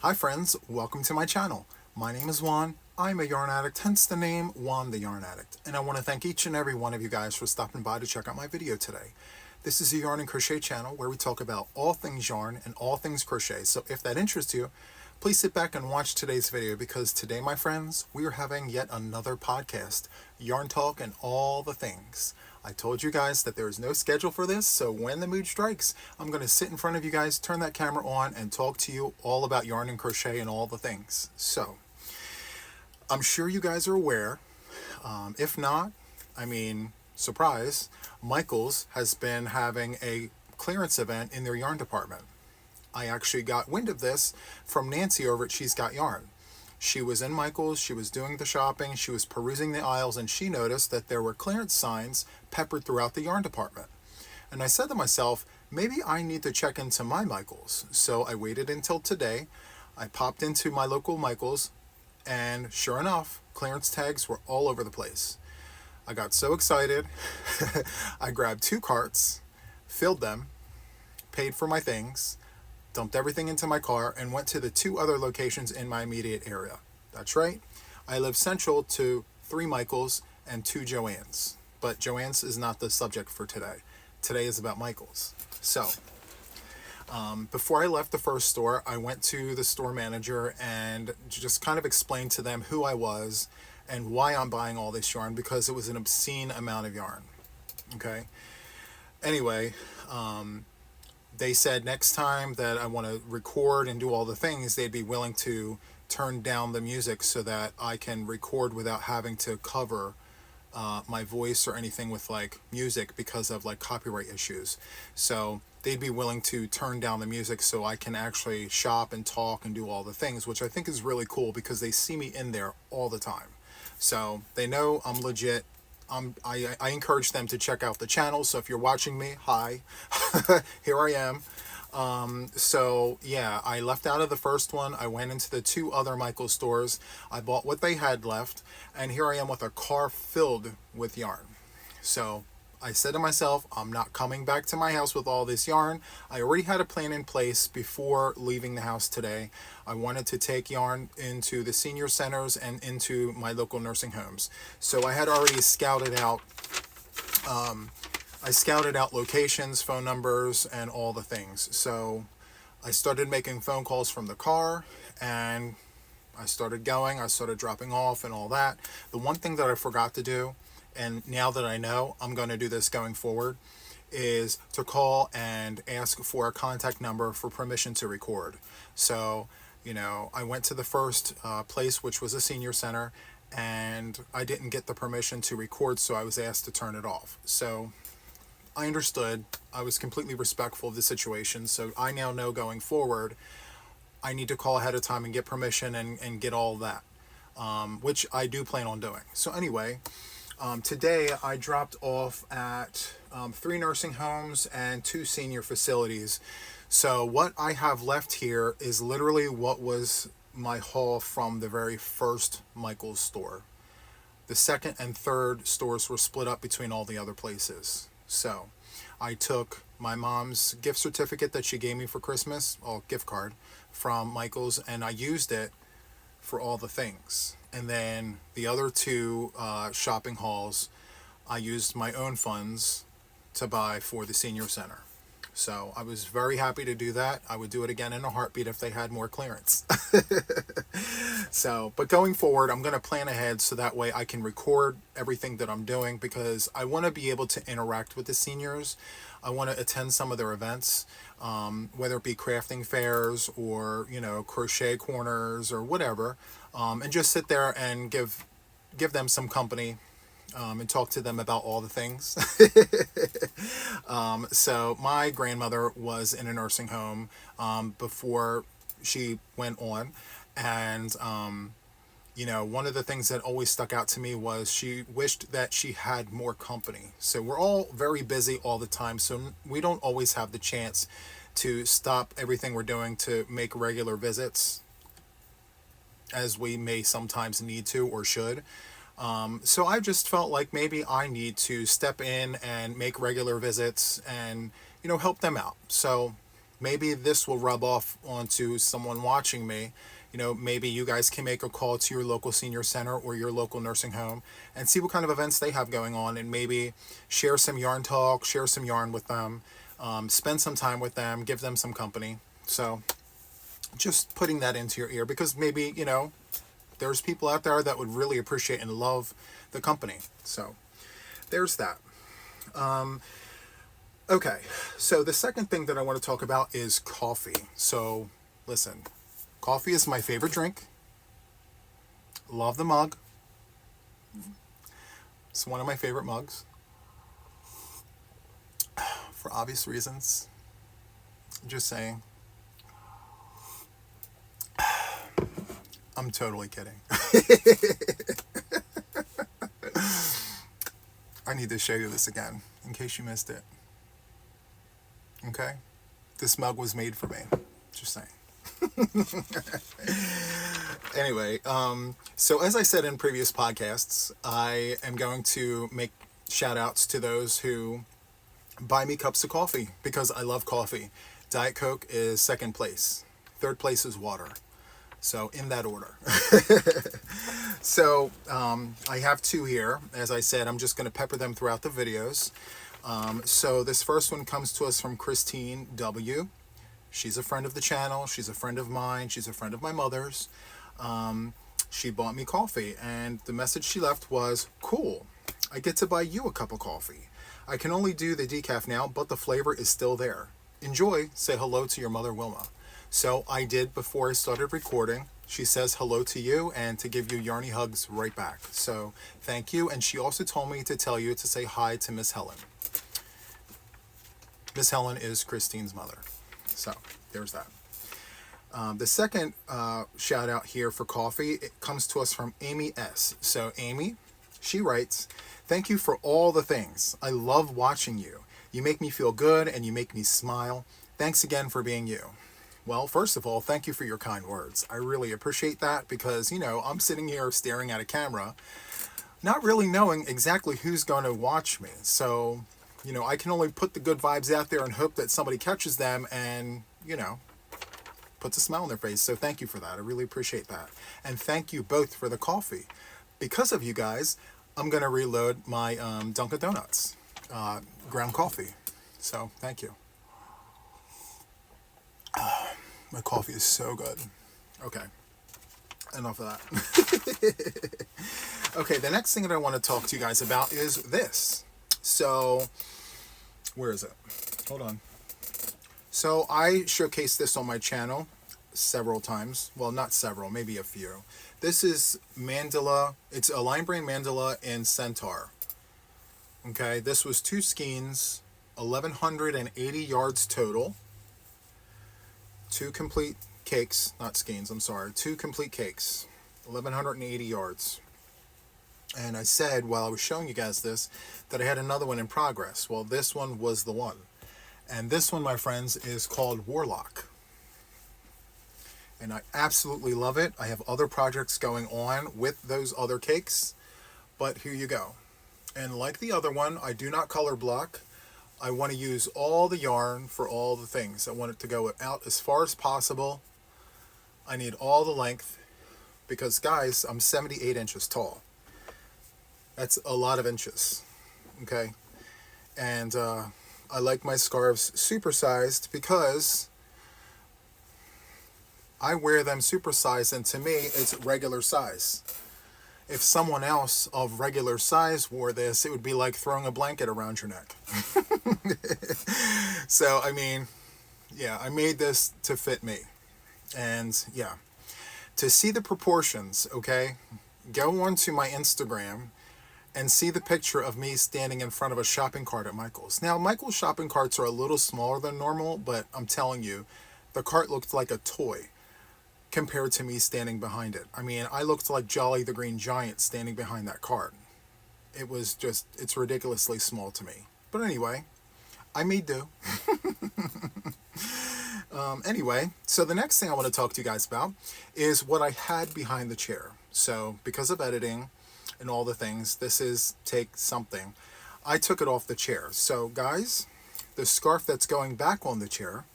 Hi friends, welcome to my channel. My name is Juan. I'm a yarn addict, hence the name Juan the Yarn Addict. And I want to thank each and every one of you guys for stopping by to check out my video today. This is a yarn and crochet channel where we talk about all things yarn and all things crochet. So if that interests you, please sit back and watch today's video because today, my friends, we are having yet another podcast, yarn talk and all the things. I told you guys that there is no schedule for this, so when the mood strikes, I'm going to sit in front of you guys, turn that camera on, and talk to you all about yarn and crochet and all the things. So, I'm sure you guys are aware. If not, surprise, Michaels has been having a clearance event in their yarn department. I actually got wind of this from Nancy over at She's Got Yarn. She was in Michael's, she was doing the shopping, she was perusing the aisles, and she noticed that there were clearance signs peppered throughout the yarn department. And I said to myself, maybe I need to check into my Michael's. So I waited until today. I popped into my local Michael's, and sure enough, clearance tags were all over the place. I got so excited, I grabbed 2 carts, filled them, paid for my things, dumped everything into my car, and went to the 2 other locations in my immediate area. That's right, I live central to 3 Michaels and 2 Joann's. But Joann's is not the subject for today. Today is about Michaels. So, before I left the first store, I went to the store manager and just kind of explained to them who I was and why I'm buying all this yarn, because it was an obscene amount of yarn. Okay? Anyway, they said next time that I want to record and do all the things, they'd be willing to turn down the music so that I can record without having to cover my voice or anything with like music because of like copyright issues. So they'd be willing to turn down the music so I can actually shop and talk and do all the things, which I think is really cool because they see me in there all the time. So they know I'm legit. I encourage them to check out the channel. So if you're watching me, hi, here I am. So yeah, I left out of the first one. I went into the 2 other Michaels stores. I bought what they had left, and here I am with a car filled with yarn. So I said to myself, I'm not coming back to my house with all this yarn. I already had a plan in place before leaving the house today. I wanted to take yarn into the senior centers and into my local nursing homes. So I had already scouted out locations, phone numbers, and all the things. So I started making phone calls from the car, and I started going, I started dropping off and all that. The one thing that I forgot to do, and now that I know I'm going to do this going forward, is to call and ask for a contact number for permission to record. So, I went to the first place, which was a senior center, and I didn't get the permission to record, so I was asked to turn it off. So I understood. I was completely respectful of the situation. So I now know going forward, I need to call ahead of time and get permission and get all that, which I do plan on doing. So anyway, today I dropped off at 3 nursing homes and 2 senior facilities. So what I have left here is literally what was my haul from the very first Michaels store. The second and third stores were split up between all the other places. So I took my mom's gift certificate that she gave me for Christmas, or gift card, from Michaels, and I used it for all the things. And then the other 2 shopping hauls, I used my own funds to buy for the senior center. So I was very happy to do that. I would do it again in a heartbeat if they had more clearance. So, but going forward, I'm going to plan ahead so that way I can record everything that I'm doing, because I want to be able to interact with the seniors. I want to attend some of their events, whether it be crafting fairs or, crochet corners or whatever, and just sit there and give them some company, and talk to them about all the things. So my grandmother was in a nursing home before she went on, and one of the things that always stuck out to me was she wished that she had more company. So we're all very busy all the time, so we don't always have the chance to stop everything we're doing to make regular visits, as we may sometimes need to or should. So I just felt like maybe I need to step in and make regular visits and, help them out. So maybe this will rub off onto someone watching me. Maybe you guys can make a call to your local senior center or your local nursing home and see what kind of events they have going on, and maybe share some yarn talk, share some yarn with them, spend some time with them, give them some company. So just putting that into your ear, because maybe, there's people out there that would really appreciate and love the company. So there's that. Okay, so the second thing that I want to talk about is coffee. So listen, coffee is my favorite drink. Love the mug. It's one of my favorite mugs. For obvious reasons. Just saying. I'm totally kidding. I need to show you this again, in case you missed it. Okay? This mug was made for me. Just saying. Anyway, so as I said in previous podcasts, I am going to make shout outs to those who buy me cups of coffee, because I love coffee. Diet Coke is second place. Third place is water. So in that order. So I have two here. As I said, I'm just going to pepper them throughout the videos. So this first one comes to us from Christine W. She's a friend of the channel. She's a friend of mine. She's a friend of my mother's. She bought me coffee, and the message she left was, "Cool, I get to buy you a cup of coffee. I can only do the decaf now, but the flavor is still there. Enjoy. Say hello to your mother, Wilma." So I did before I started recording. She says hello to you and to give you yarny hugs right back. So thank you. And she also told me to tell you to say hi to Miss Helen. Miss Helen is Christine's mother. So there's that. The second shout out here for coffee, it comes to us from Amy S. So Amy, she writes, "Thank you for all the things. I love watching you. You make me feel good and you make me smile. Thanks again for being you." Well, first of all, thank you for your kind words. I really appreciate that, because, I'm sitting here staring at a camera, not really knowing exactly who's going to watch me. So, I can only put the good vibes out there and hope that somebody catches them and, puts a smile on their face. So thank you for that. I really appreciate that. And thank you both for the coffee. Because of you guys, I'm going to reload my Dunkin' Donuts ground coffee. So thank you. My coffee is so good. Okay, enough of that. Okay, the next thing that I want to talk to you guys about is this. So, where is it? Hold on. So I showcased this on my channel several times. Well, not several, maybe a few. This is mandala. It's a line brain mandala in Centaur. Okay, this was 2 skeins, 1,180 yards total. 2 complete cakes, not skeins, I'm sorry. 2 complete cakes, 1,180 yards. And I said while I was showing you guys this that I had another one in progress. Well, this one was the one. And this one, my friends, is called Warlock. And I absolutely love it. I have other projects going on with those other cakes. But here you go. And like the other one, I do not color block. I want to use all the yarn for all the things. I want it to go out as far as possible. I need all the length, because guys, I'm 78 inches tall. That's a lot of inches. Okay. And I like my scarves supersized because I wear them supersized, and to me it's regular size. If someone else of regular size wore this, it would be like throwing a blanket around your neck. So, I mean, yeah, I made this to fit me. And yeah, to see the proportions, okay, go onto my Instagram and see the picture of me standing in front of a shopping cart at Michael's. Now, Michael's shopping carts are a little smaller than normal, but I'm telling you, the cart looked like a toy compared to me standing behind it. I mean, I looked like Jolly the Green Giant standing behind that cart. It was just, it's ridiculously small to me. But anyway, I made do. Anyway, so the next thing I want to talk to you guys about is what I had behind the chair. So because of editing and all the things, this is take something. I took it off the chair. So guys, the scarf that's going back on the chair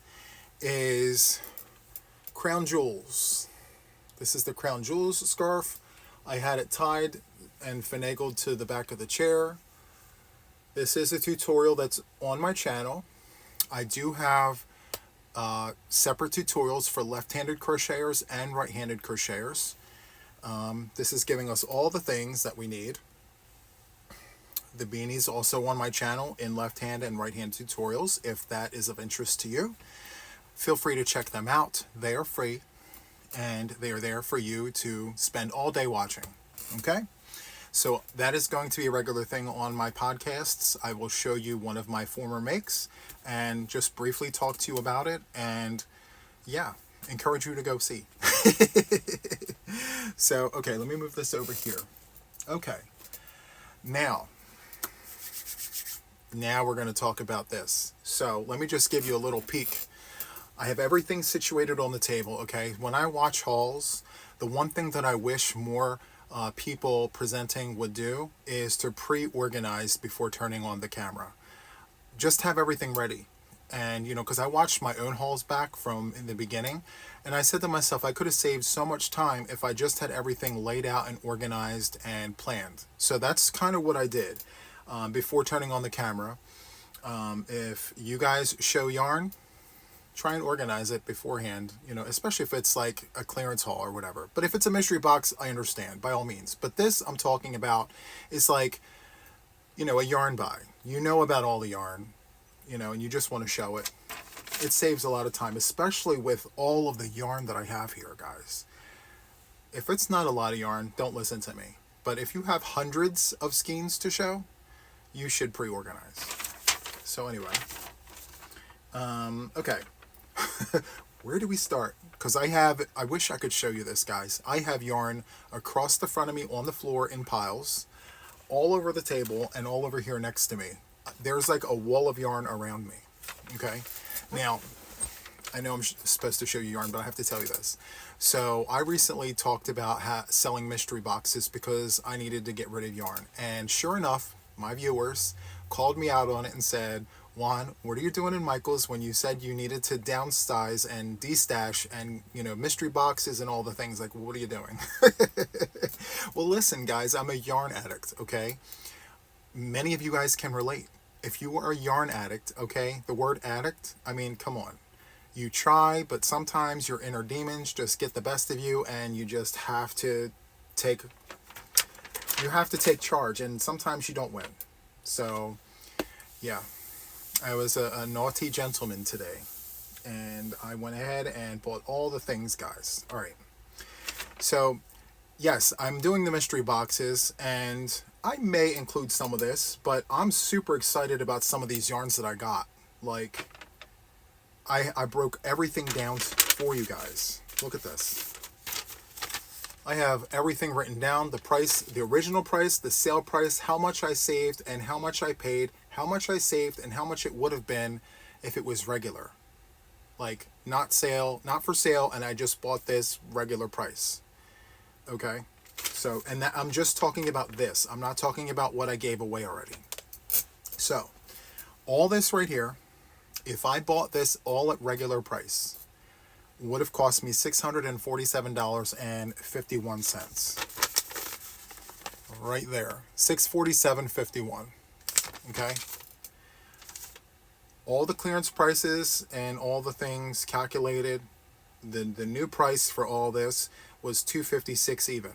is Crown Jewels. This is the Crown Jewels scarf. I had it tied and finagled to the back of the chair. This is a tutorial that's on my channel. I do have separate tutorials for left-handed crocheters and right-handed crocheters. This is giving us all the things that we need. The beanies also on my channel in left-hand and right-hand tutorials. If that is of interest to you, feel free to check them out. They are free, and they are there for you to spend all day watching. Okay? So that is going to be a regular thing on my podcasts. I will show you one of my former makes and just briefly talk to you about it, and yeah, encourage you to go see. So, okay, let me move this over here. Okay, now we're going to talk about this. So let me just give you a little peek. I have everything situated on the table, okay? When I watch hauls, the one thing that I wish more people presenting would do is to pre-organize before turning on the camera. Just have everything ready. And, you know, because I watched my own hauls back from in the beginning, and I said to myself, I could have saved so much time if I just had everything laid out and organized and planned. So that's kind of what I did before turning on the camera. If you guys show yarn, try and organize it beforehand, you know, especially if it's like a clearance haul or whatever. But if it's a mystery box, I understand, by all means. But this I'm talking about is like, you know, a yarn buy. You know about all the yarn, you know, and you just want to show it. It saves a lot of time, especially with all of the yarn that I have here, guys. If it's not a lot of yarn, don't listen to me. But if you have hundreds of skeins to show, you should pre-organize. So anyway, okay. Where do we start? Because I wish I could show you this, guys. I have yarn across the front of me on the floor in piles, all over the table and all over here next to me. There's like a wall of yarn around me. Okay. Now, I know I'm supposed to show you yarn, but I have to tell you this. So I recently talked about selling mystery boxes because I needed to get rid of yarn. And sure enough, my viewers called me out on it and said, Juan, what are you doing in Michael's when you said you needed to downsize and destash and, you know, mystery boxes and all the things? Like, what are you doing? Well, listen, guys, I'm a yarn addict, okay? Many of you guys can relate. If you are a yarn addict, okay, the word addict, I mean, come on. You try, but sometimes your inner demons just get the best of you, and you just have to take charge, and sometimes you don't win. So, yeah. I was a naughty gentleman today, and I went ahead and bought all the things, guys. All right. So, yes, I'm doing the mystery boxes, and I may include some of this, but I'm super excited about some of these yarns that I got. Like, I broke everything down for you guys. Look at this. I have everything written down, the price, the original price, the sale price, how much I saved and how much I paid, how much I saved and how much it would have been if it was regular. Like, not for sale, and I just bought this regular price. Okay? So, and that, I'm just talking about this. I'm not talking about what I gave away already. So, all this right here, if I bought this all at regular price, would have cost me $647.51. Right there. $647.51. Okay? All the clearance prices and all the things calculated, the new price for all this was $256 even.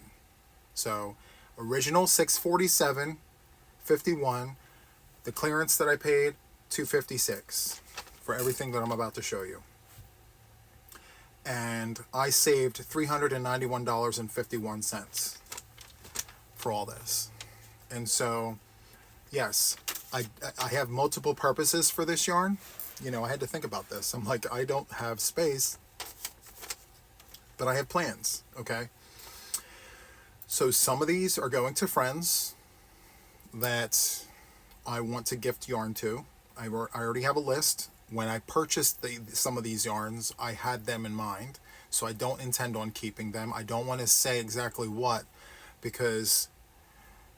So, original $647.51. The clearance that I paid, $256 for everything that I'm about to show you. And I saved $391.51 for all this. And so, yes, I have multiple purposes for this yarn. You know, I had to think about this. I'm like, I don't have space, but I have plans, okay? So some of these are going to friends that I want to gift yarn to. I already have a list. When I purchased some of these yarns, I had them in mind, so I don't intend on keeping them. I don't want to say exactly what, because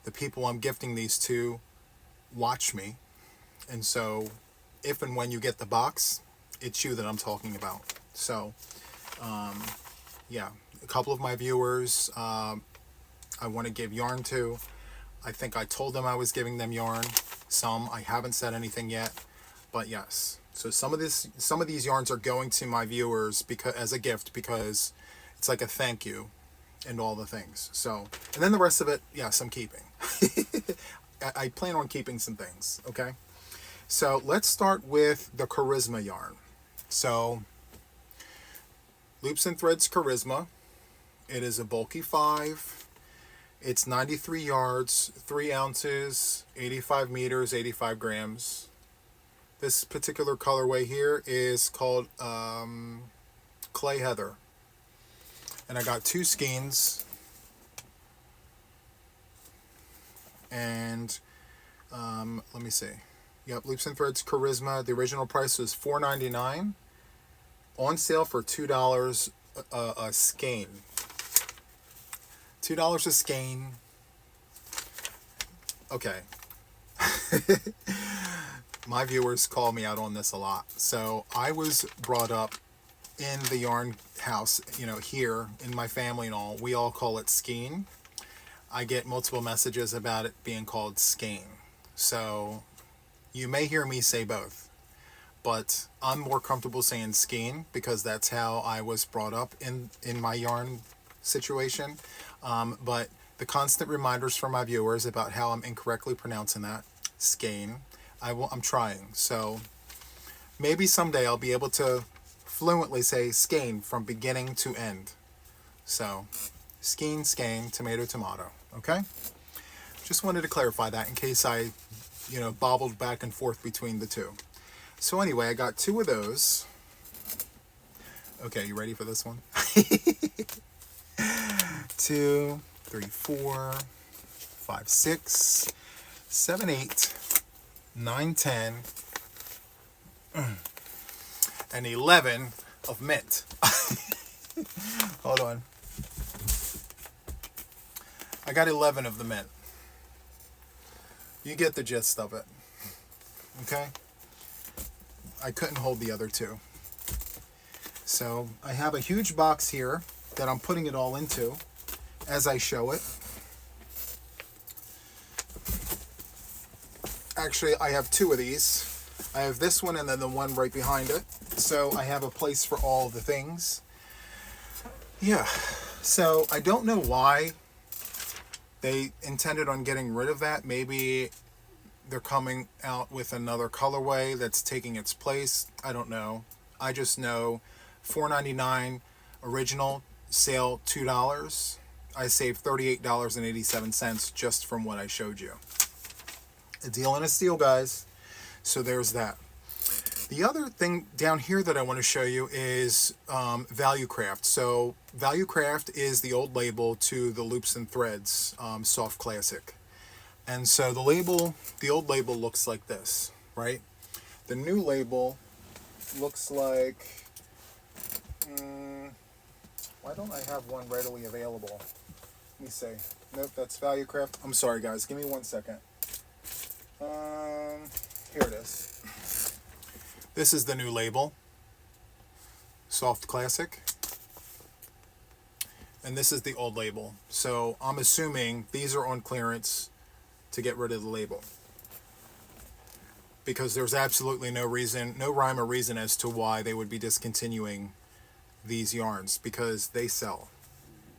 the people I'm gifting these to watch me, and so if and when you get the box, it's you that I'm talking about. So, yeah, a couple of my viewers I want to give yarn to. I think I told them I was giving them yarn. Some I haven't said anything yet, but yes. So some of these yarns are going to my viewers because as a gift, because it's like a thank you and all the things. So, and then the rest of it, yes, I'm keeping. I plan on keeping some things, okay? So let's start with the Charisma yarn. So Loops and Threads Charisma. It is a bulky 5. It's 93 yards, 3 ounces, 85 meters, 85 grams. This particular colorway here is called Clay Heather. And I got 2 skeins. And let me see. Yep, Loops and Threads Charisma. The original price was $4.99. On sale for $2 a skein. $2 a skein. Okay. My viewers call me out on this a lot. So I was brought up in the yarn house, you know, here in my family and all. We all call it skein. I get multiple messages about it being called skein. So you may hear me say both, but I'm more comfortable saying skein because that's how I was brought up in my yarn situation. But the constant reminders from my viewers about how I'm incorrectly pronouncing that, skein, I'm trying. So maybe someday I'll be able to fluently say skein from beginning to end. So skein, skein, tomato, tomato. Okay? Just wanted to clarify that in case I, you know, bobbled back and forth between the two. So anyway, I got 2 of those. Okay, you ready for this one? 2, 3, 4, 5, 6, 7, 8, 9, 10, and 11 of mint. Hold on. I got 11 of the mint. You get the gist of it. Okay? I couldn't hold the other 2. So I have a huge box here that I'm putting it all into as I show it. Actually, I have 2 of these. I have this one and then the one right behind it. So I have a place for all the things. Yeah. So I don't know why they intended on getting rid of that. Maybe they're coming out with another colorway that's taking its place. I don't know. I just know $4.99 original, sale $2. I saved $38.87 just from what I showed you. A deal and a steal, guys. So there's that. The other thing down here that I want to show you is Value Craft. So Value Craft is the old label to the Loops and Threads Soft Classic. And so the old label looks like this, right? The new label looks like, why don't I have one readily available? Let me see. Nope, that's Value Craft. I'm sorry, guys. Give me 1 second. Here it is. This is the new label, Soft Classic. And this is the old label. So I'm assuming these are on clearance to get rid of the label. Because there's absolutely no reason, no rhyme or reason as to why they would be discontinuing these yarns, because they sell.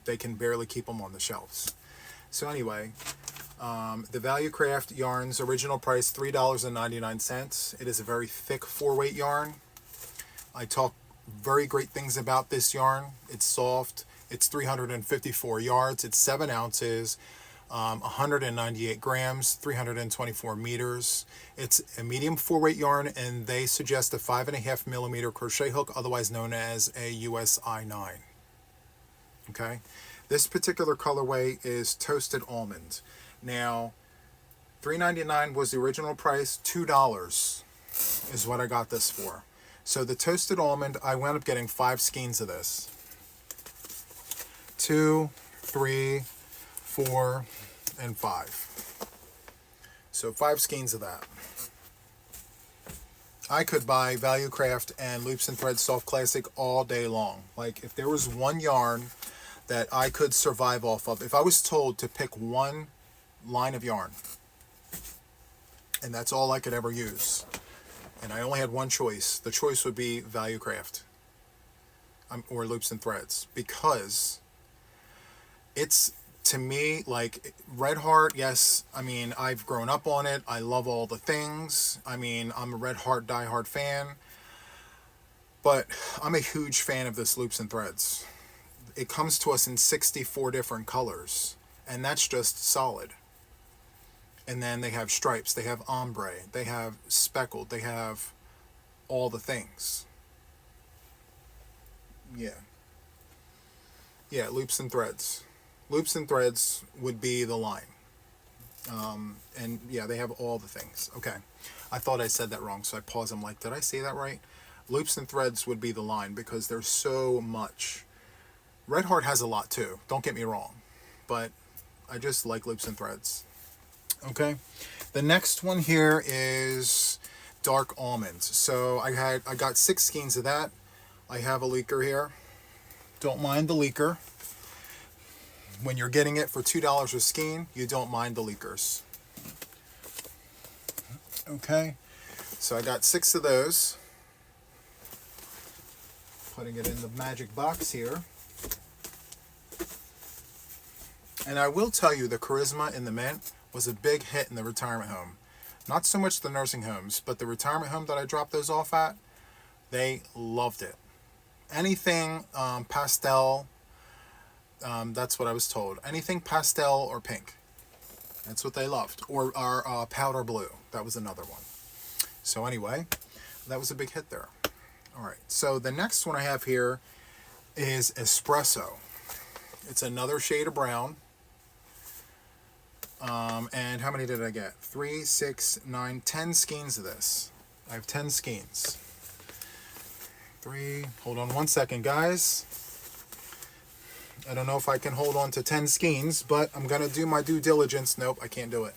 They can barely keep them on the shelves. So anyway, the Value Craft yarns, original price $3.99. It is a very thick 4-weight yarn. I talk very great things about this yarn. It's soft. It's 354 yards. It's 7 ounces, 198 grams, 324 meters. It's a medium 4-weight yarn, and they suggest a 5.5 millimeter crochet hook, otherwise known as a US I9. Okay, this particular colorway is Toasted Almond. Now, $3.99 was the original price. $2 is what I got this for. So the Toasted Almond, I wound up getting 5 skeins of this. 2, 3, 4, and 5. So 5 skeins of that. I could buy Value Craft and Loops and Threads Soft Classic all day long. Like, if there was one yarn that I could survive off of, if I was told to pick one line of yarn, and that's all I could ever use, and I only had one choice, the choice would be Value Craft or Loops and Threads, because it's, to me, like, Red Heart, yes, I mean, I've grown up on it. I love all the things. I mean, I'm a Red Heart diehard fan. But I'm a huge fan of this Loops and Threads. It comes to us in 64 different colors. And that's just solid. And then they have stripes. They have ombre. They have speckled. They have all the things. Yeah. Yeah, Loops and Threads. Loops and Threads would be the line. And yeah, they have all the things. Okay. I thought I said that wrong, so I paused. I'm like, did I say that right? Loops and Threads would be the line because there's so much. Red Heart has a lot too. Don't get me wrong. But I just like Loops and Threads. Okay. The next one here is Dark Almonds. So I got 6 skeins of that. I have a leaker here. Don't mind the leaker. When you're getting it for $2 a skein, you don't mind the leakers. Okay, so I got 6 of those. Putting it in the magic box here. And I will tell you, the Charisma in the mint was a big hit in the retirement home. Not so much the nursing homes, but the retirement home that I dropped those off at, they loved it. Anything pastel, that's what I was told. Anything pastel or pink. That's what they loved. Or our powder blue. That was another one. So anyway, that was a big hit there. All right. So the next one I have here is Espresso. It's another shade of brown. And how many did I get? 3, 6, 9, 10 skeins of this. I have 10 skeins. 3. Hold on one second, guys. I don't know if I can hold on to 10 skeins, but I'm going to do my due diligence. Nope, I can't do it.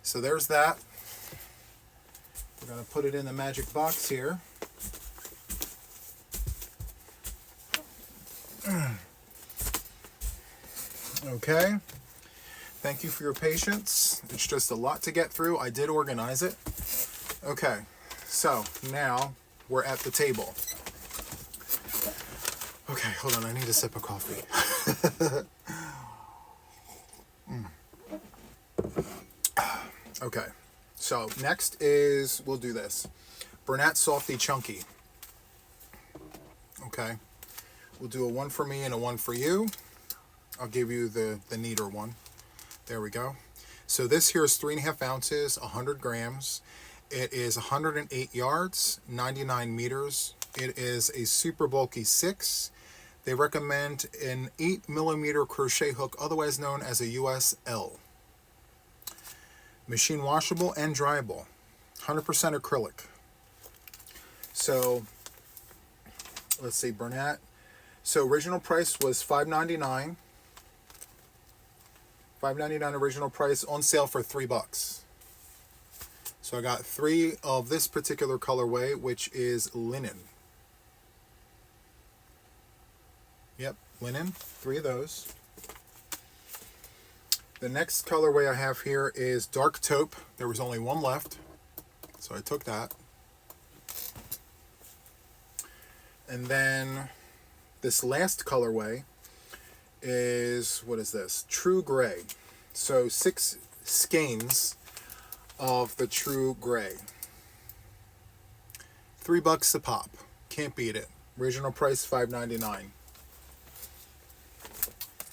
So there's that. We're going to put it in the magic box here. Okay. Thank you for your patience. It's just a lot to get through. I did organize it. Okay, so now we're at the table. Okay, hold on. I need a sip of coffee. Okay, so next is, we'll do this. Bernat Softy Chunky. Okay, we'll do a 1 for me and a 1 for you. I'll give you the neater one. There we go. So this here is 3.5 ounces, 100 grams. It is 108 yards, 99 meters. It is a super bulky 6. They recommend an 8mm crochet hook, otherwise known as a USL. Machine washable and dryable. 100% acrylic. So, let's see, Bernat. So original price was $5.99. $5.99 original price, on sale for $3. So I got 3 of this particular colorway, which is linen. Yep, linen, 3 of those. The next colorway I have here is dark taupe. There was only 1 left, so I took that. And then this last colorway is, what is this? True Gray. So 6 skeins of the True Gray. $3 a pop. Can't beat it. Original price $5.99.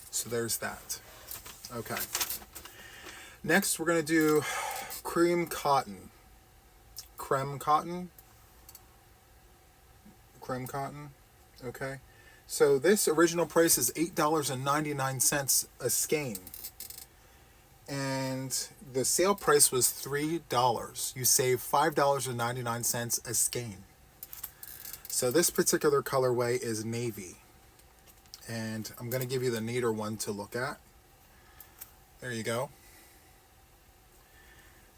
So there's that. Okay. Next we're going to do cream cotton. Creme cotton. Creme cotton. Okay. So this original price is $8.99 a skein. And the sale price was $3. You save $5.99 a skein. So this particular colorway is navy. And I'm going to give you the neater one to look at. There you go.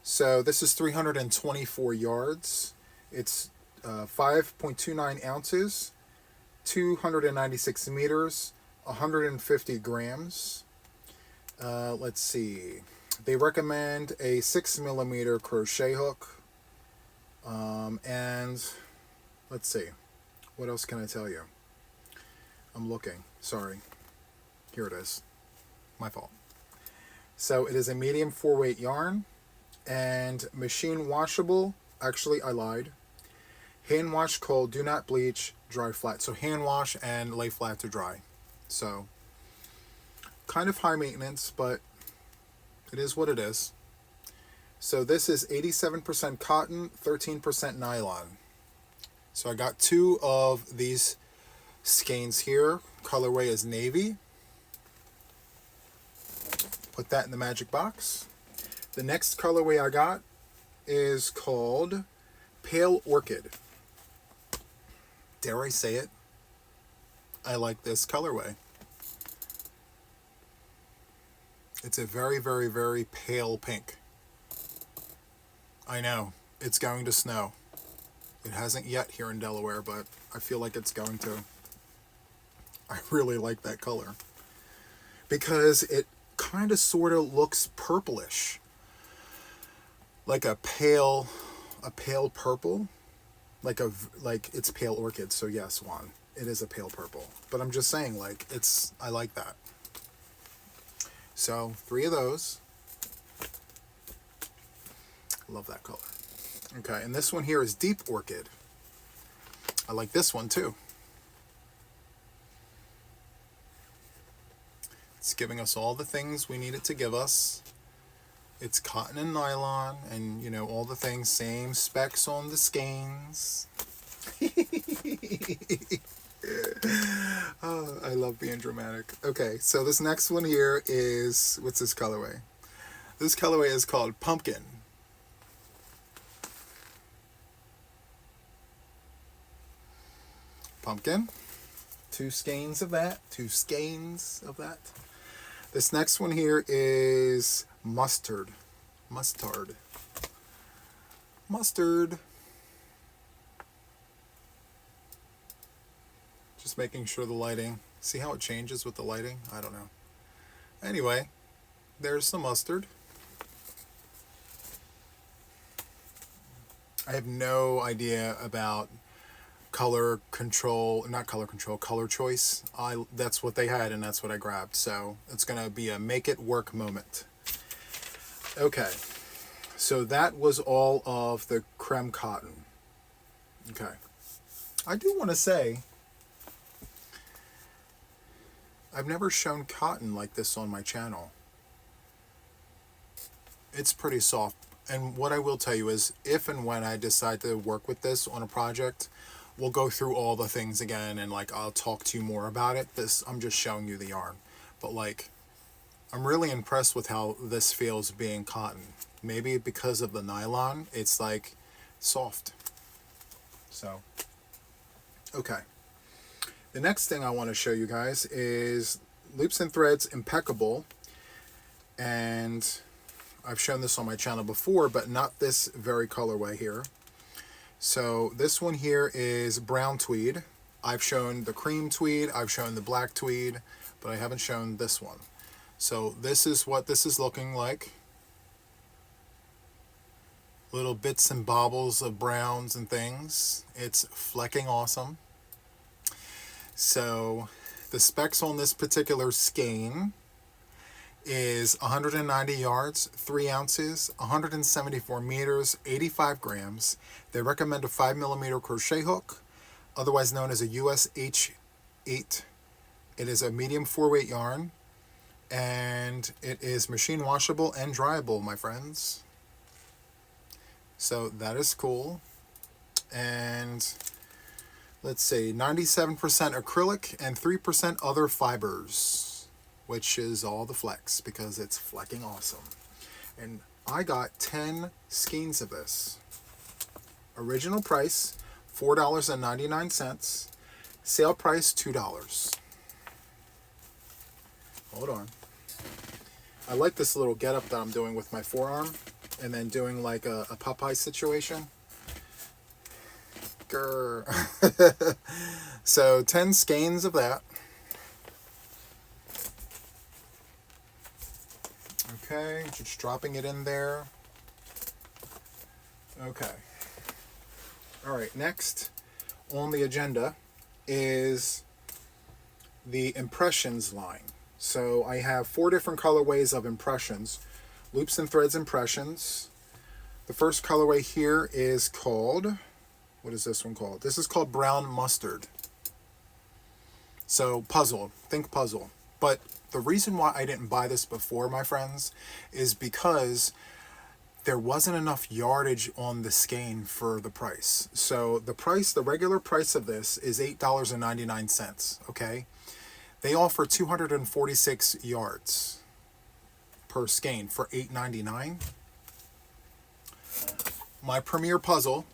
So this is 324 yards. It's 5.29 ounces, 296 meters, 150 grams. Let's see. They recommend a 6mm crochet hook. And let's see. What else can I tell you? I'm looking. Sorry. Here it is. My fault. So it is a medium 4-weight yarn and machine washable. Actually, I lied. Hand wash cold, do not bleach, dry flat. So hand wash and lay flat to dry. So kind of high maintenance, but it is what it is. So this is 87% cotton, 13% nylon. So I got 2 of these skeins here. Colorway is navy. Put that in the magic box. The next colorway I got is called Pale Orchid. Dare I say it? I like this colorway. It's a very, very, very pale pink. I know, it's going to snow. It hasn't yet here in Delaware, but I feel like it's going to. I really like that color because it kind of sort of looks purplish, like a pale purple, like it's pale orchid. So yes, Juan, it is a pale purple. But I'm just saying, like, I like that. So 3 of those. Love that color. Okay, and this one here is Deep Orchid. I like this one too. It's giving us all the things we need it to give us. It's cotton and nylon and, you know, all the things, same specs on the skeins. Oh, I love being dramatic. Okay, so this next one here is, what's this colorway? This colorway is called Pumpkin. Pumpkin. 2 skeins of that. 2 skeins of that. This next one here is Mustard. Mustard. Mustard. Just making sure the lighting. See how it changes with the lighting? I don't know. Anyway, there's some mustard. I have no idea about color control, not color control, color choice. That's what they had and that's what I grabbed. So it's going to be a make it work moment. Okay. So that was all of the creme cotton. Okay. I do want to say, I've never shown cotton like this on my channel. It's pretty soft. And what I will tell you is, if and when I decide to work with this on a project, we'll go through all the things again and like I'll talk to you more about it. I'm just showing you the yarn. But like, I'm really impressed with how this feels being cotton. Maybe because of the nylon, it's like soft. So, okay. The next thing I want to show you guys is Loops and Threads Impeccable. And I've shown this on my channel before, but not this very colorway here. So this one here is brown tweed. I've shown the cream tweed, I've shown the black tweed, but I haven't shown this one. So this is what this is looking like. Little bits and bobbles of browns and things. It's flecking awesome. So the specs on this particular skein is 190 yards, 3 ounces, 174 meters, 85 grams. They recommend a 5mm crochet hook, otherwise known as a US H8. It is a medium 4-weight yarn, and it is machine washable and dryable, my friends. So that is cool. And let's see, 97% acrylic and 3% other fibers, which is all the flex because it's flecking awesome. And I got 10 skeins of this. Original price, $4.99. Sale price, $2. Hold on. I like this little getup that I'm doing with my forearm and then doing like a Popeye situation. leaker. So 10 skeins of that. Okay, just dropping it in there. Okay. All right, next on the agenda is the impressions line. So I have 4 different colorways of impressions. Loops and Threads impressions. The first colorway here is called, what is this one called? This is called Brown Mustard. So puzzle, think puzzle. But the reason why I didn't buy this before, my friends, is because there wasn't enough yardage on the skein for the price. So the price, the regular price of this is $8.99, okay? They offer 246 yards per skein for $8.99. My premier puzzle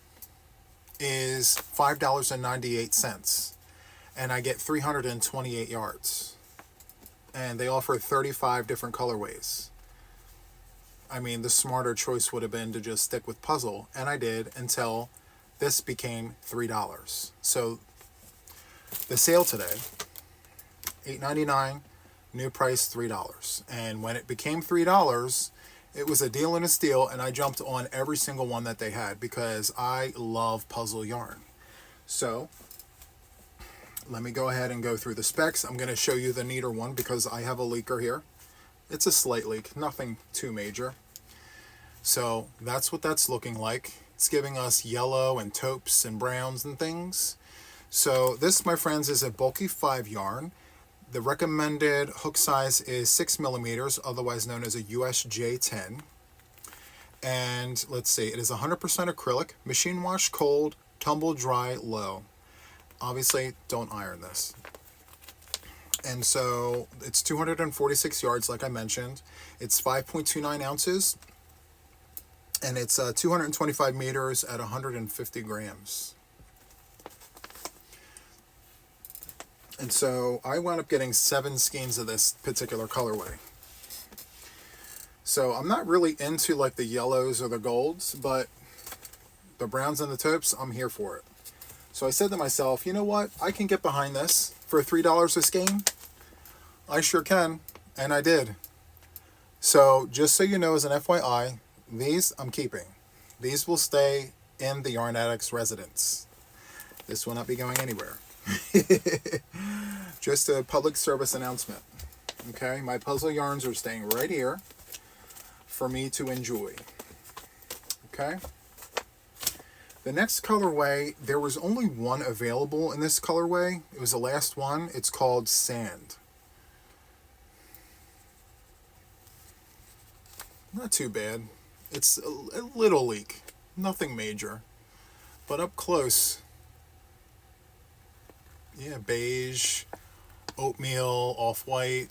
is $5.98, and I get 328 yards. And they offer 35 different colorways. I mean, the smarter choice would have been to just stick with puzzle, and I did until this became $3. So the sale today, $8.99, new price $3. And when it became $3, it was a deal and a steal, and I jumped on every single one that they had because I love puzzle yarn. So let me go ahead and go through the specs. I'm going to show you the neater one because I have a leaker here. It's a slight leak, nothing too major. So that's what that's looking like. It's giving us yellow and taupes and browns and things. So this, my friends, is a bulky 5 yarn. The recommended hook size is 6 millimeters, otherwise known as a USJ10. And let's see, it is 100% acrylic, machine wash cold, tumble dry low. Obviously, don't iron this. And so it's 246 yards, like I mentioned. It's 5.29 ounces, and it's 225 meters at 150 grams. And so I wound up getting 7 skeins of this particular colorway. So I'm not really into like the yellows or the golds, but the browns and the taupes, I'm here for it. So I said to myself, you know what? I can get behind this for $3 a skein. I sure can, and I did. So just so you know, as an FYI, these I'm keeping. These will stay in the Yarn Addict's residence. This will not be going anywhere. Just a public service announcement. Okay, my puzzle yarns are staying right here for me to enjoy. Okay. The next colorway, there was only one available in this colorway. It was the last one. It's called Sand. Not too bad. It's a little leak. Nothing major. But up close, yeah, beige, oatmeal, off-white.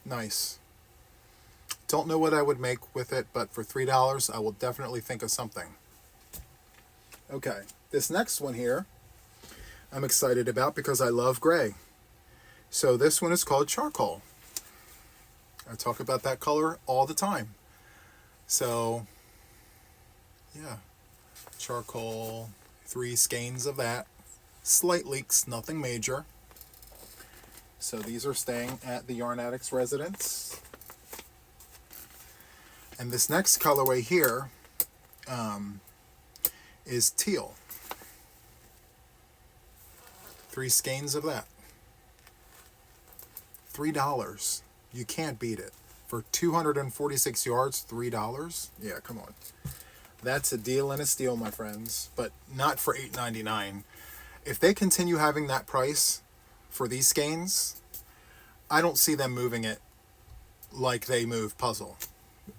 Nice. Don't know what I would make with it, but for $3, I will definitely think of something. Okay, this next one here, I'm excited about because I love gray. So this one is called Charcoal. I talk about that color all the time. So, yeah, Charcoal, 3 skeins of that. Slight leaks, nothing major. So these are staying at the Yarn Addict's residence. And this next colorway here is Teal. 3 skeins of that. $3. You can't beat it. For 246 yards, $3? Yeah, come on. That's a deal and a steal, my friends. But not for $8.99. If they continue having that price for these skeins, I don't see them moving it like they move puzzle.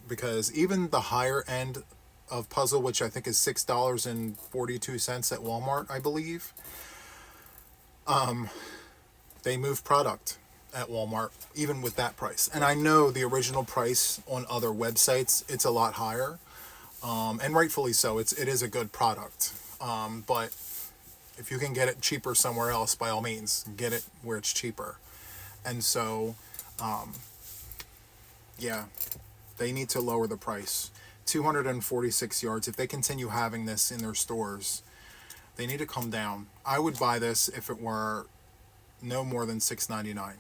Because even the higher end of puzzle, which I think is $6.42 at Walmart, I believe, they move product at Walmart, even with that price. And I know the original price on other websites, it's a lot higher, and rightfully so. It is a good product, but if you can get it cheaper somewhere else, by all means, get it where it's cheaper. And so, yeah, they need to lower the price. 246 yards. If they continue having this in their stores, They need to come down. I would buy this if it were no more than $6.99.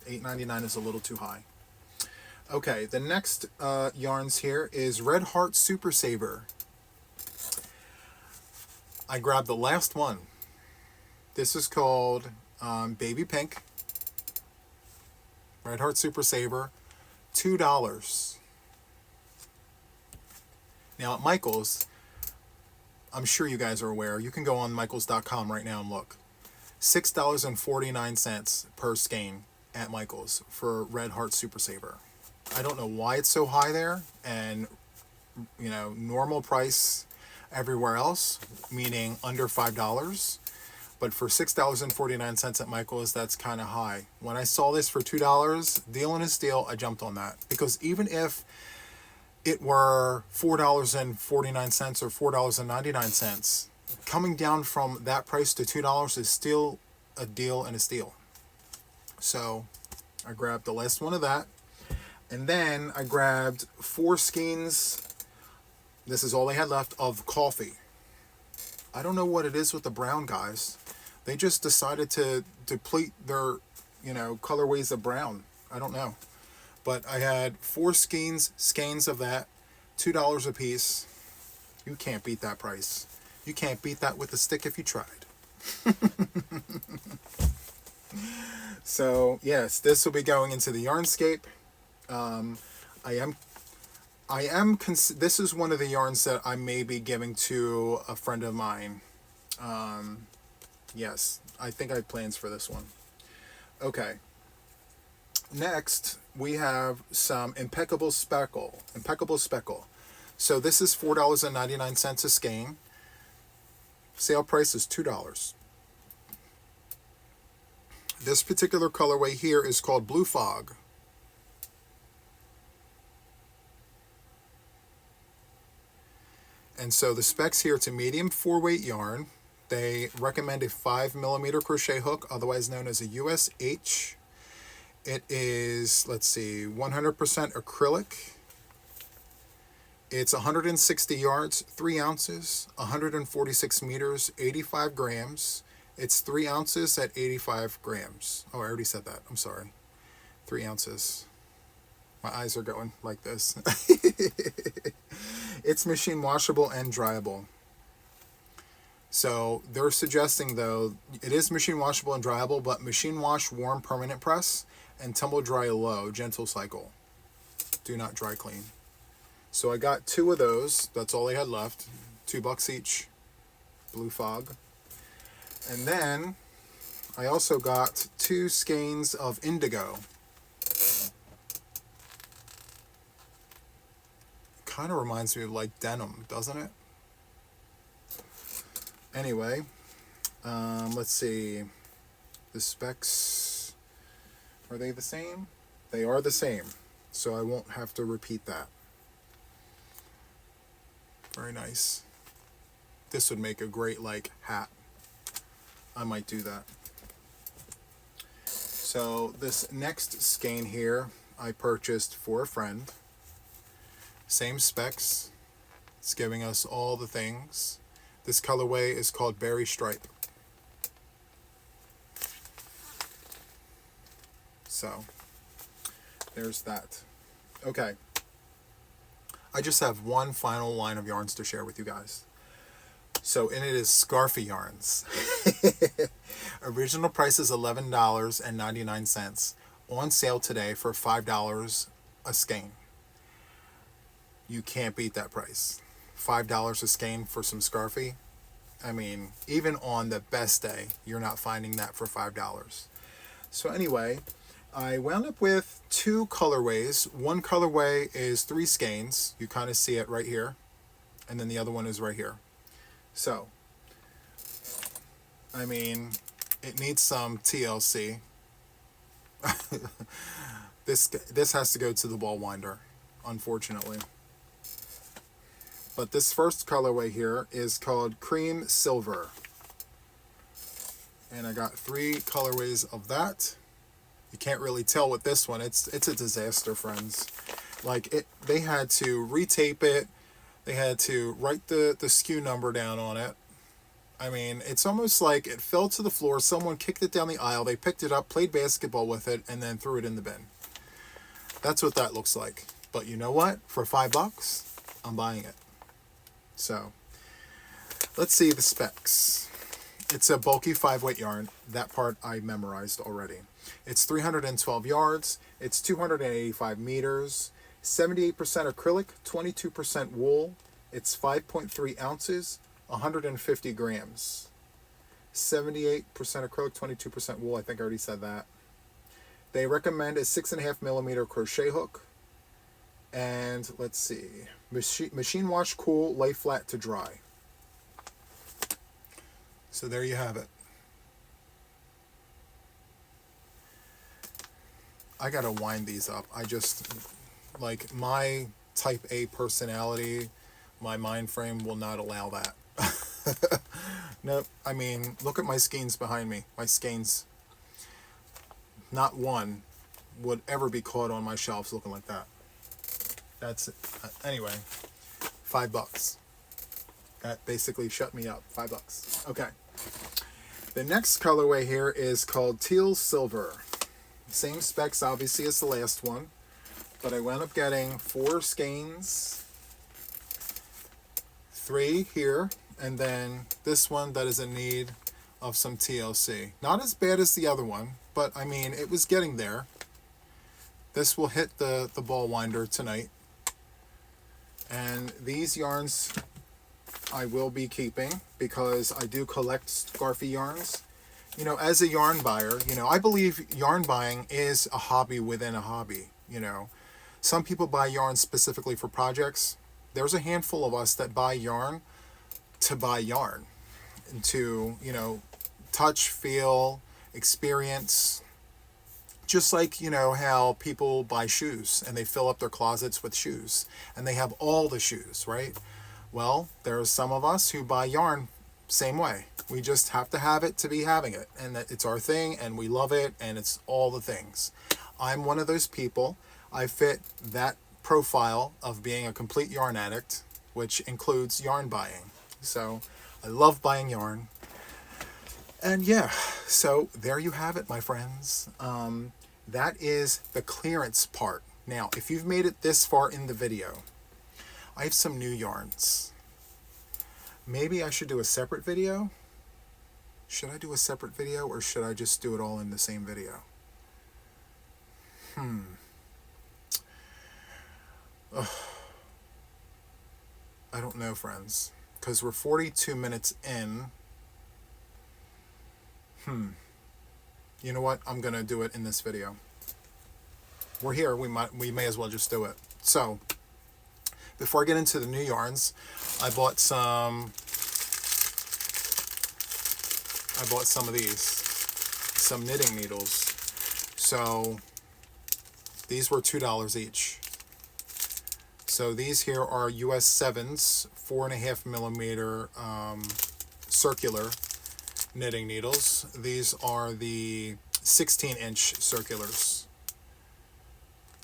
$8.99 is a little too high. Okay, the next yarns here is Red Heart Super Saver. I grabbed the last one. This is called Baby Pink. Red Heart Super Saver, $2. Now at Michaels, I'm sure you guys are aware, you can go on Michaels.com right now and look. $6.49 per skein at Michaels for Red Heart Super Saver. I don't know why it's so high there, and you know, normal price everywhere else, meaning under $5. But for $6.49 at Michael's, that's kind of high. When I saw this for $2, deal in a steal, I jumped on that. Because even if it were $4.49 or $4.99, coming down from that price to $2 is still a deal and a steal. So I grabbed the last one of that. And then I grabbed 4 skeins. This is all they had left of coffee. I don't know what it is with the brown guys. They just decided to deplete their, you know, colorways of brown. I don't know. But I had 4 skeins of that, $2 a piece. You can't beat that price. You can't beat that with a stick if you tried. So, yes, this will be going into the Yarnscape. This is one of the yarns that I may be giving to a friend of mine. Yes, I think I have plans for this one. Okay. Next, we have some Impeccable Speckle. So this is $4.99 a skein. Sale price is $2. This particular colorway here is called Blue Fog. And so the specs here, it's a medium 4-weight yarn. They recommend a 5mm crochet hook, otherwise known as a USH. It is, let's see, 100% acrylic. It's 160 yards, 3 ounces, 146 meters, 85 grams. It's 3 ounces at 85 grams. Oh, I already said that. I'm sorry. 3 ounces. My eyes are going like this. It's machine washable and dryable. So they're suggesting, though, it is machine washable and dryable, but machine wash, warm, permanent press, and tumble dry low, gentle cycle. Do not dry clean. So I got 2 of those. That's all they had left. $2 each. Blue Fog. And then I also got 2 skeins of indigo. Kind of reminds me of like denim, doesn't it? Anyway, let's see. The specs, are they the same? They are the same, so I won't have to repeat that. Very nice. This would make a great like hat. I might do that. So this next skein here I purchased for a friend. Same specs. It's giving us all the things. This colorway is called Berry Stripe. So there's that. Okay. I just have one final line of yarns to share with you guys. So, and it is Scarfy yarns. Original price is $11.99. On sale today for $5 a skein. You can't beat that price. $5 a skein for some Scarfy. I mean, even on the best day, you're not finding that for $5. So anyway, I wound up with 2 colorways. One colorway is 3 skeins. You kind of see it right here. And then the other one is right here. So, I mean, it needs some TLC. This has to go to the ball winder, unfortunately. But this first colorway here is called Cream Silver. And I got 3 colorways of that. You can't really tell with this one. It's a disaster, friends. Like, they had to retape it. They had to write the SKU number down on it. I mean, it's almost like it fell to the floor, someone kicked it down the aisle, they picked it up, played basketball with it, and then threw it in the bin. That's what that looks like. But you know what? For $5, I'm buying it. So, let's see the specs. It's a bulky 5-weight yarn. That part I memorized already. It's 312 yards. It's 285 meters. 78% acrylic, 22% wool. It's 5.3 ounces, 150 grams. 78% acrylic, 22% wool. I think I already said that. They recommend a 6.5 millimeter crochet hook. And let's see. Machine wash, cool, lay flat to dry. So there you have it. I gotta wind these up. I just, like, my type A personality, my mind frame will not allow that. Nope. I mean, look at my skeins behind me. My skeins. Not one would ever be caught on my shelves looking like that. That's it. Anyway, $5. That basically shut me up. $5. Okay. The next colorway here is called Teal Silver. Same specs, obviously, as the last one. But I wound up getting 4 skeins. 3 here. And then this one that is in need of some TLC. Not as bad as the other one, but I mean, it was getting there. This will hit the ball winder tonight. And these yarns I will be keeping because I do collect Scarfy yarns. You know, as a yarn buyer, you know, I believe yarn buying is a hobby within a hobby, you know. Some people buy yarn specifically for projects. There's a handful of us that buy yarn to buy yarn. And to, you know, touch, feel, experience. Just like, you know, how people buy shoes and they fill up their closets with shoes. And they have all the shoes, right? Well, there are some of us who buy yarn same way. We just have to have it to be having it. And that it's our thing and we love it and it's all the things. I'm one of those people. I fit that profile of being a complete yarn addict, which includes yarn buying. So I love buying yarn. And yeah, so there you have it, my friends. That is the clearance part. Now, if you've made it this far in the video, I have some new yarns. Maybe I should do a separate video. Should I do a separate video or should I just do it all in the same video? Ugh. I don't know, friends, because we're 42 minutes in. You know what? I'm going to do it in this video. We're here. We may as well just do it. So, before I get into the new yarns, I bought some of these. Some knitting needles. So, these were $2 each. So, these here are US 7s, 4.5 millimeter circular knitting needles. These are the 16-inch circulars.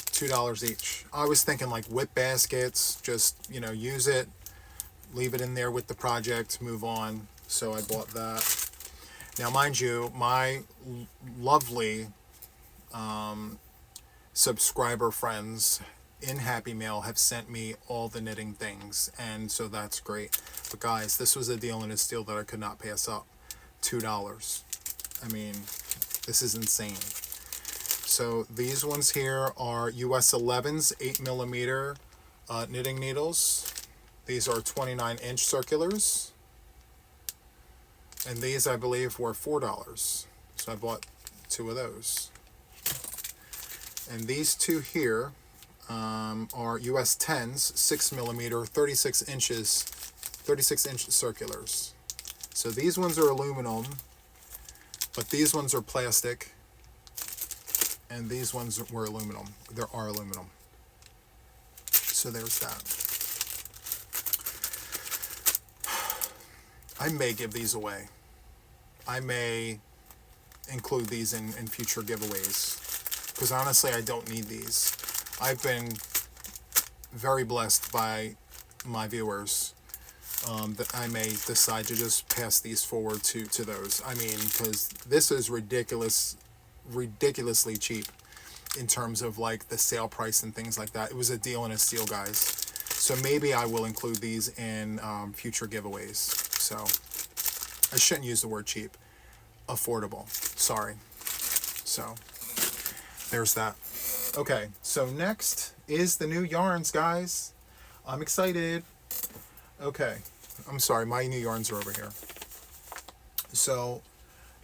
$2 each. I was thinking like whip baskets, just, you know, use it, leave it in there with the project, move on. So I bought that. Now, mind you, my lovely subscriber friends in Happy Mail have sent me all the knitting things, and so that's great. But guys, this was a deal and a steal that I could not pass up. $2. I mean, this is insane. So these ones here are US 11s, 8 millimeter knitting needles. These are 29-inch circulars. And these, I believe, were $4. So I bought 2 of those. And these 2 here are US 10s, 6 millimeter, 36 inch circulars. So these ones are aluminum, but these ones are plastic, and these ones were aluminum. There are aluminum. So there's that. I may give these away. I may include these in future giveaways, because honestly, I don't need these. I've been very blessed by my viewers that I may decide to just pass these forward to those. I mean, because this is ridiculously cheap in terms of like the sale price and things like that. It was a deal and a steal, guys. So maybe I will include these in future giveaways. So I shouldn't use the word cheap. Affordable. Sorry. So there's that. Okay, so next is the new yarns, guys. I'm excited. Okay, I'm sorry, my new yarns are over here. So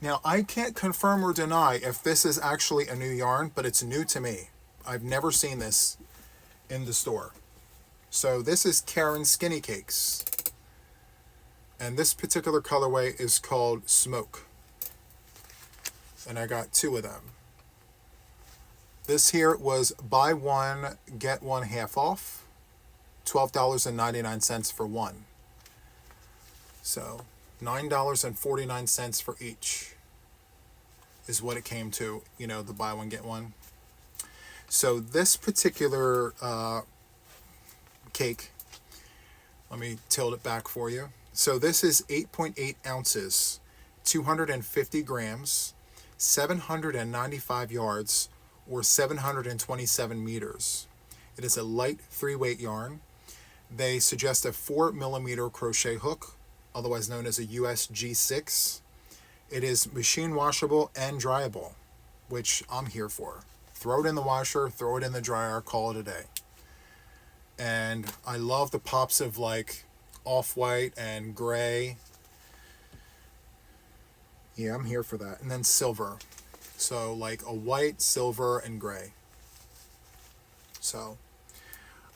now I can't confirm or deny if this is actually a new yarn, but it's new to me. I've never seen this in the store. So this is Karen Skinny Cakes. And this particular colorway is called Smoke. And I got 2 of them. This here was buy one, get one half off. $12.99 for one. So $9.49 for each is what it came to, you know, the buy one, get one. So this particular cake, let me tilt it back for you. So this is 8.8 ounces, 250 grams, 795 yards, or 727 meters. It is a light 3-weight yarn. They suggest a 4mm crochet hook, otherwise known as a USG6. It is machine washable and dryable, which I'm here for. Throw it in the washer, throw it in the dryer, call it a day. And I love the pops of like off-white and gray. Yeah, I'm here for that. And then silver. So like a white, silver, and gray. So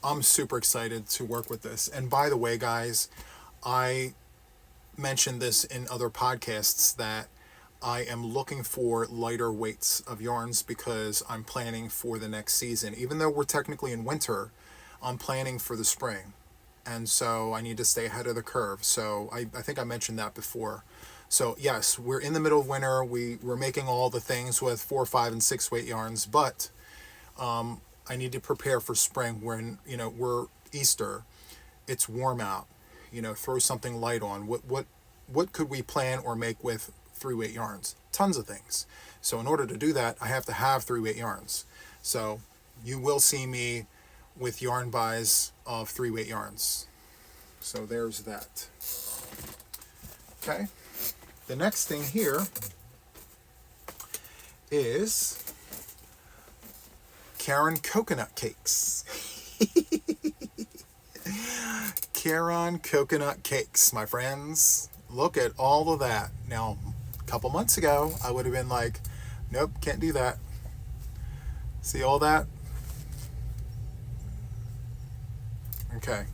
I'm super excited to work with this. And by the way, guys, I mentioned this in other podcasts that I am looking for lighter weights of yarns because I'm planning for the next season. Even though we're technically in winter, I'm planning for the spring. And so I need to stay ahead of the curve. So I think I mentioned that before. So yes, we're in the middle of winter. We're making all the things with 4, 5, and 6 weight yarns, but I need to prepare for spring when, you know, we're Easter. It's warm out. You know, throw something light on. What could we plan or make with 3-weight yarns? Tons of things. So in order to do that, I have to have 3-weight yarns. So you will see me with yarn buys of 3-weight yarns. So there's that. Okay. The next thing here is Karen Coconut Cakes. Karen Coconut Cakes, my friends. Look at all of that. Now, a couple months ago, I would have been like, nope, can't do that. See all that? Okay.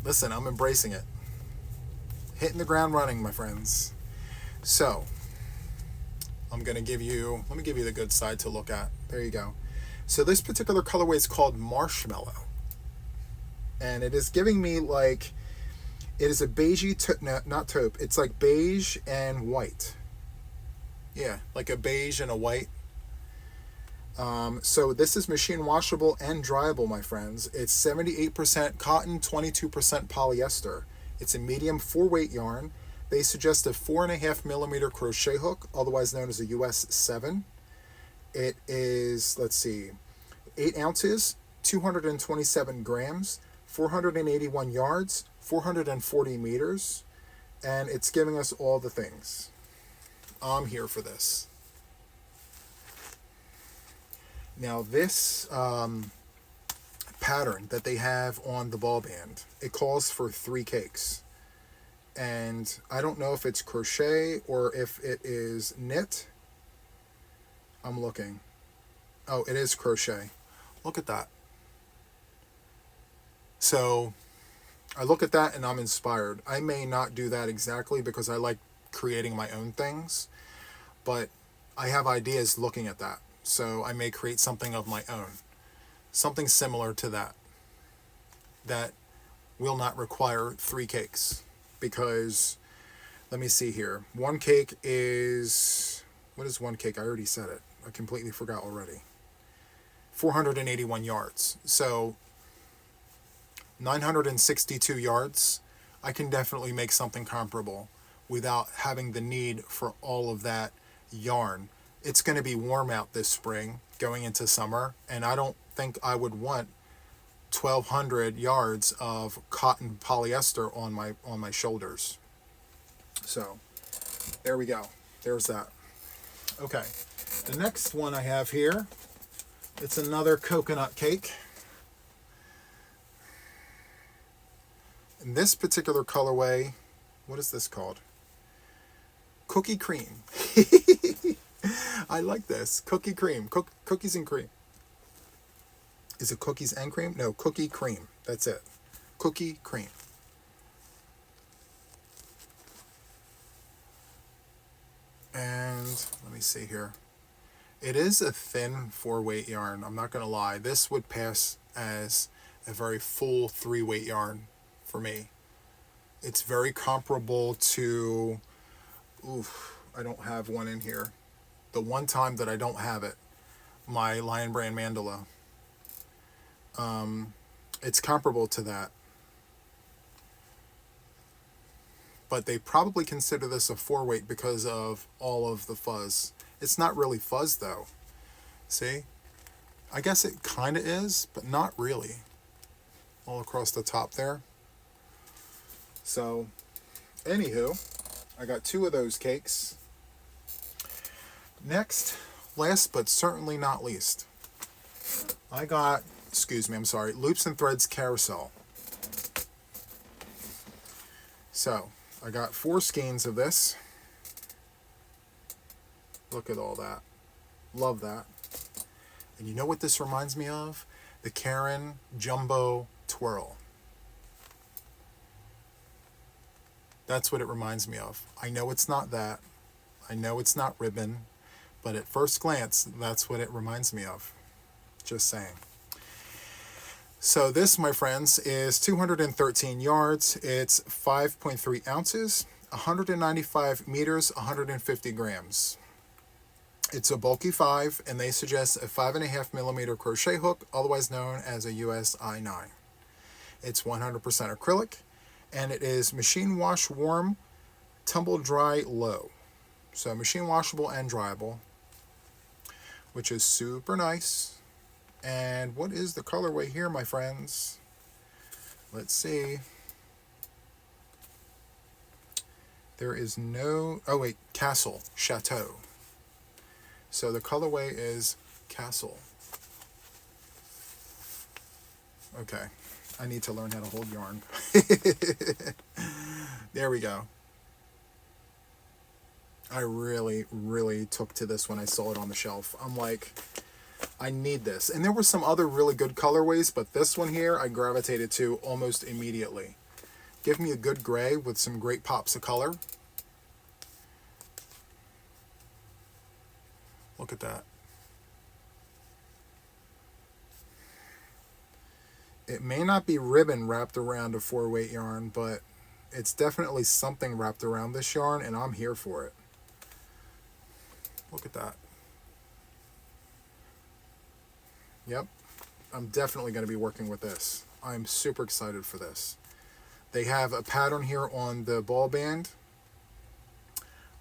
Listen, I'm embracing it. Hitting the ground running, my friends. So, let me give you the good side to look at. There you go. So this particular colorway is called Marshmallow. And it is giving me like, it is a beigey, not taupe. It's like beige and white. Yeah, like a beige and a white. So this is machine washable and dryable, my friends. It's 78% cotton, 22% polyester. It's a medium 4-weight yarn. They suggest a 4.5mm crochet hook, otherwise known as a US 7. It is, let's see, 8 ounces, 227 grams, 481 yards, 440 meters, and it's giving us all the things. I'm here for this. Now this pattern that they have on the ball band, it calls for 3 cakes. And I don't know if it's crochet or if it is knit. I'm looking. Oh, it is crochet. Look at that. So I look at that and I'm inspired. I may not do that exactly because I like creating my own things, but I have ideas looking at that. So I may create something of my own. Something similar to that. That will not require 3 cakes. Because, let me see here. 1 cake is, what is 1 cake? I already said it. I completely forgot already. 481 yards. So 962 yards. I can definitely make something comparable without having the need for all of that yarn. It's going to be warm out this spring going into summer, and I don't think I would want 1,200 yards of cotton polyester on my shoulders. So there we go. There's that. Okay, the next one I have here, it's another coconut cake. In this particular colorway, what is this called? Cookie cream. I like this. Cookie cream. Cookies and cream. Is it cookies and cream? No, cookie cream. That's it. Cookie cream. And let me see here. It is a thin 4-weight yarn. I'm not going to lie. This would pass as a very full 3-weight yarn for me. It's very comparable to, I don't have one in here. The one time that I don't have it, my Lion Brand Mandala. It's comparable to that. But they probably consider this a 4-weight because of all of the fuzz. It's not really fuzz though. See? I guess it kind of is, but not really. All across the top there. So, anywho, I got 2 of those cakes. Next, last but certainly not least, I got, Loops and Threads Carousel. So, I got 4 skeins of this. Look at all that. Love that. And you know what this reminds me of? The Karen Jumbo Twirl. That's what it reminds me of. I know it's not that. I know it's not ribbon. But at first glance, that's what it reminds me of. Just saying. So this, my friends, is 213 yards. It's 5.3 ounces, 195 meters, 150 grams. It's a bulky 5, and they suggest a 5.5 millimeter crochet hook, otherwise known as a US I9. It's 100% acrylic, and it is machine wash warm, tumble dry low. So machine washable and dryable, which is super nice. And what is the colorway here, my friends? Let's see. There is no, oh wait, Castle, Chateau. So the colorway is Castle. Okay, I need to learn how to hold yarn. There we go. I really, really took to this when I saw it on the shelf. I'm like, I need this. And there were some other really good colorways, but this one here I gravitated to almost immediately. Give me a good gray with some great pops of color. Look at that. It may not be ribbon wrapped around a 4-weight yarn, but it's definitely something wrapped around this yarn, and I'm here for it. Look at that. Yep, I'm definitely going to be working with this. I'm super excited for this. They have a pattern here on the ball band.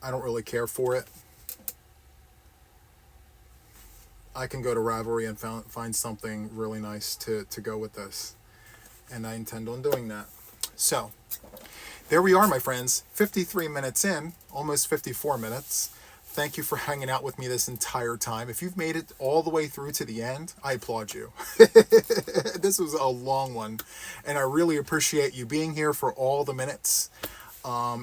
I don't really care for it. I can go to Ravelry and find something really nice to go with this. And I intend on doing that. So, there we are, my friends. 53 minutes in, almost 54 minutes. Thank you for hanging out with me this entire time. If you've made it all the way through to the end, I applaud you. This was a long one, and I really appreciate you being here for all the minutes.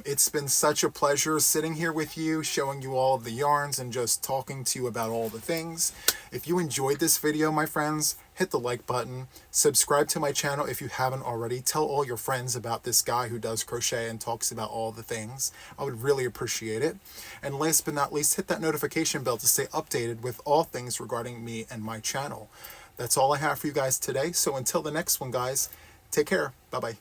It's been such a pleasure sitting here with you, showing you all of the yarns and just talking to you about all the things. If you enjoyed this video, my friends, hit the like button, subscribe to my channel if you haven't already, tell all your friends about this guy who does crochet and talks about all the things. I would really appreciate it. And last but not least, hit that notification bell to stay updated with all things regarding me and my channel. That's all I have for you guys today. So until the next one, guys, take care. Bye-bye.